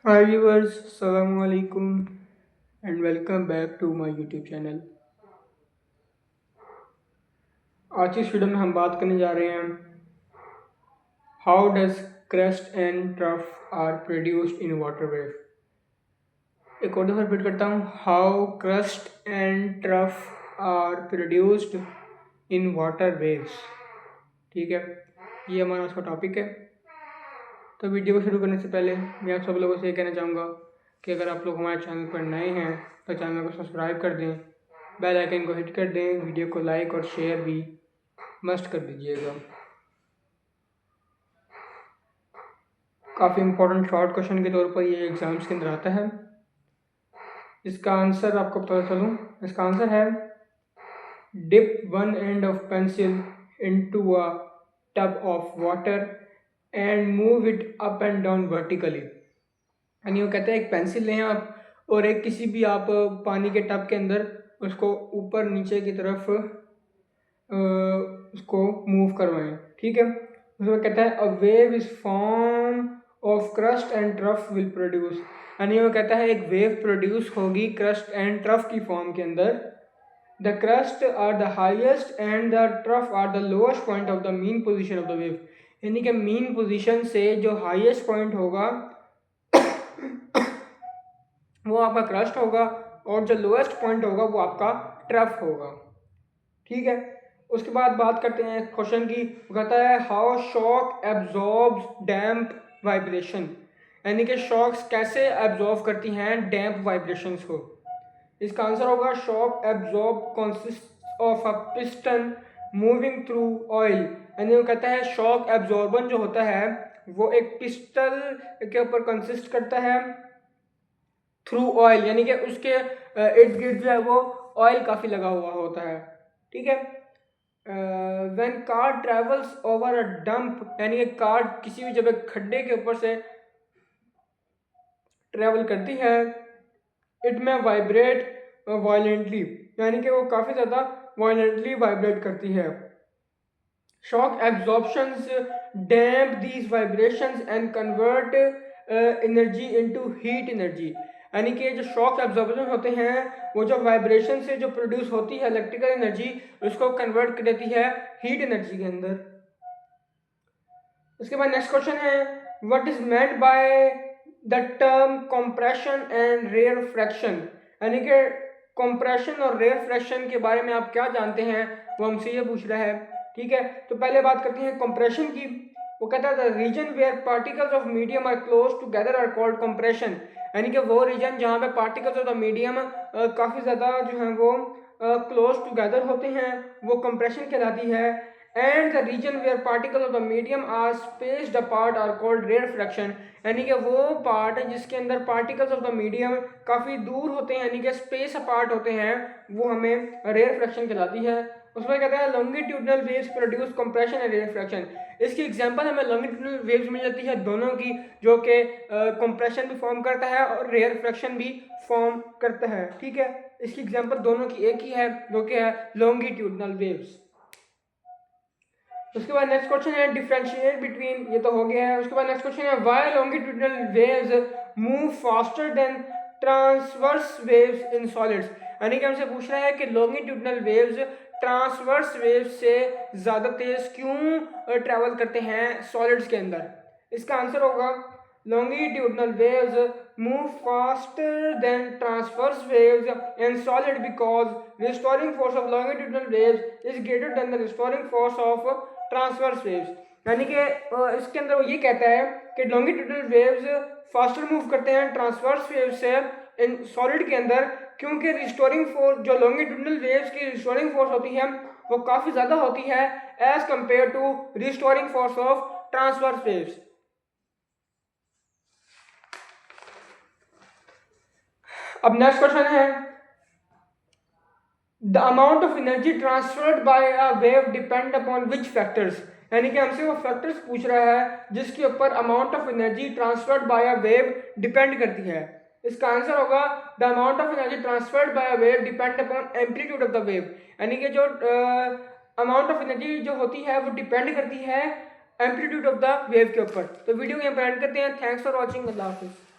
Hi viewers, Assalamu alaikum and welcome back to my YouTube channel। आज की इस video में हम बात करने जा रहे हैं how does crust and trough are produced in water wave. एक और दफ़ा रिपीट करता हूँ, how crust and trough are produced in water waves. ठीक है, ये हमारा उसका टॉपिक है। तो वीडियो को शुरू करने से पहले मैं आप सब लोगों से ये कहना चाहूँगा कि अगर आप लोग हमारे चैनल पर नए हैं तो चैनल को सब्सक्राइब कर दें, बेल आइकन को हिट कर दें, वीडियो को लाइक और शेयर भी मस्ट कर दीजिएगा। काफ़ी इंपॉर्टेंट शॉर्ट क्वेश्चन के तौर पर ये एग्ज़ाम्स के अंदर आता है। इसका आंसर आपको पता चलूँ, इसका आंसर है dip one end of pencil into a tub of water and move it up and down vertically. यानी वो कहते हैं एक पेंसिल लें आप और एक किसी भी आप पानी के टब के अंदर उसको ऊपर नीचे की तरफ उसको मूव करवाएं। ठीक है, उसमें कहता है a wave is form of crust and trough will produce. यानी वो कहता है एक वेव प्रोड्यूस होगी क्रस्ट एंड ट्रफ की फॉर्म के अंदर। The crust are the highest and the trough are the lowest point of the mean position of the wave. यानी कि मीन पोजिशन से जो हाइएस्ट पॉइंट होगा वो आपका क्रस्ट होगा और जो लोएस्ट पॉइंट होगा वो आपका ट्रफ होगा। ठीक है, उसके बाद बात करते हैं क्वेश्चन की। कहता है how shock absorbs damp vibration. यानी कि शॉक्स कैसे एब्जॉर्ब करती हैं डैम्प वाइब्रेशंस को। इसका आंसर होगा shock absorb consist of a piston moving through oil. यानी वो कहता है शॉक एब्जॉर्बन जो होता है वो एक पिस्टल के ऊपर कंसिस्ट करता है थ्रू ऑयल, यानी कि उसके इर्द गिर्द जो है वो ऑयल काफ़ी लगा हुआ होता है। ठीक है, when car travels over a dump, यानी कि कार किसी भी जब एक खड्डे के ऊपर से ट्रेवल करती है, इट में वाइब्रेट वायलेंटली, यानी कि वो काफ़ी ज़्यादा वायलेंटली वाइब्रेट करती है। Shock absorptions damp these vibrations and convert energy into heat energy. यानी कि जो शॉक एब्जॉर्प्शन होते हैं वो जो वाइब्रेशन से जो प्रोड्यूस होती है इलेक्ट्रिकल एनर्जी उसको कन्वर्ट कर देती है हीट एनर्जी के अंदर। उसके बाद नेक्स्ट क्वेश्चन है what is meant by the term compression and rarefaction. यानी कि कंप्रेशन और रेयरफैक्शन के बारे में आप क्या जानते हैं, वो हमसे ये पूछ रहा है। ठीक है, तो पहले बात करते हैं कंप्रेशन की। वो कहता है the region where particles of medium are close together are called compression. यानी कि वो रीजन जहाँ पे पार्टिकल्स ऑफ द मीडियम काफ़ी ज़्यादा जो है वो क्लोज टुगेदर होते हैं वो कंप्रेशन कहलाती है। And the region where particle of the medium are spaced apart are called rarefaction. यानी कि वो पार्ट है जिसके अंदर पार्टिकल्स ऑफ द मीडियम काफ़ी दूर होते हैं, यानी कि स्पेस अपार्ट होते हैं, वो हमें रेयरफैक्शन कहलाती है। उसमें कहते हैं longitudinal waves produce compression and rarefaction. इसकी एग्जांपल हमें लॉन्गिट्यूडनल वेव्स मिल जाती है दोनों की, जो कि कंप्रेशन भी फॉर्म करता है और रेयरफैक्शन भी फॉर्म करता है। ठीक है, इसकी एग्जांपल दोनों की एक ही है जो कि है लॉन्गिट्यूडनल वेव्स। उसके बाद नेक्स्ट क्वेश्चन है डिफरेंशिएट बिटवीन, ये तो हो गया है। उसके बाद नेक्स्ट क्वेश्चन है why longitudinal waves move faster than transverse waves in solids. यानी कि हमसे पूछ रहा है कि लॉन्गिट्यूडनल वेव्स ट्रांसवर्स वेव्स से ज़्यादा तेज क्यों ट्रैवल करते हैं सॉलिड्स के अंदर। इसका आंसर होगा longitudinal waves move faster than transverse waves in solid because restoring force of longitudinal waves is greater than the restoring force of transverse waves। यानी कि इसके अंदर वो ये कहता है कि longitudinal waves फास्टर मूव करते हैं ट्रांसवर्स वेव से इन सॉलिड के अंदर, क्योंकि रिस्टोरिंग फोर्स जो लॉन्गिट्यूडनल वेव्स की रिस्टोरिंग फोर्स होती है वो काफ़ी ज़्यादा होती है as compare to restoring force of transverse waves. अब नेक्स्ट क्वेश्चन है the amount of energy transferred by a wave depend upon which factors. यानी कि हमसे वो फैक्टर्स पूछ रहा है जिसके ऊपर amount of energy transferred by a wave depend करती है। इसका आंसर होगा the amount of energy transferred by a wave depend upon amplitude of the wave. यानी कि जो अमाउंट ऑफ एनर्जी जो होती है वो डिपेंड करती है एम्पलीट्यूड ऑफ द वेव के ऊपर। तो वीडियो को यहाँ पर एंड करते हैं। थैंक्स फॉर वॉचिंग, अल्लाह हाफिज़।